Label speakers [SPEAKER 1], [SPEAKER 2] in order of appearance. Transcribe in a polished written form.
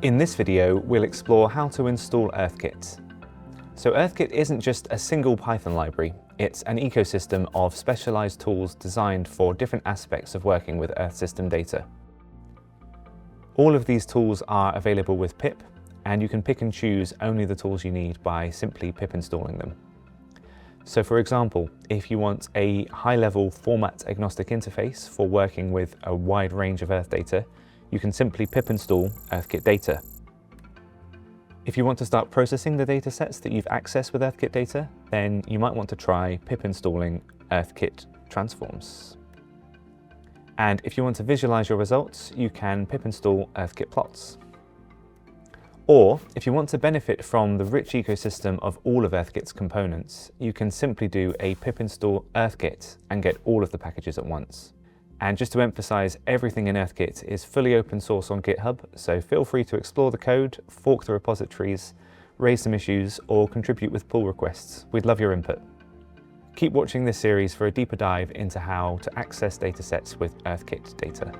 [SPEAKER 1] In this video, we'll explore how to install EarthKit. So EarthKit isn't just a single Python library, it's an ecosystem of specialized tools designed for different aspects of working with Earth system data. All of these tools are available with pip, and you can pick and choose only the tools you need by simply pip installing them. So for example, if you want a high-level format-agnostic interface for working with a wide range of Earth data, you can simply pip install EarthKit data. If you want to start processing the data sets that you've accessed with EarthKit data, then you might want to try pip installing EarthKit transforms. And if you want to visualize your results, you can pip install EarthKit plots. Or, if you want to benefit from the rich ecosystem of all of EarthKit's components, you can simply do a pip install EarthKit and get all of the packages at once. And just to emphasize, everything in EarthKit is fully open source on GitHub, so feel free to explore the code, fork the repositories, raise some issues, or contribute with pull requests. We'd love your input. Keep watching this series for a deeper dive into how to access datasets with EarthKit data.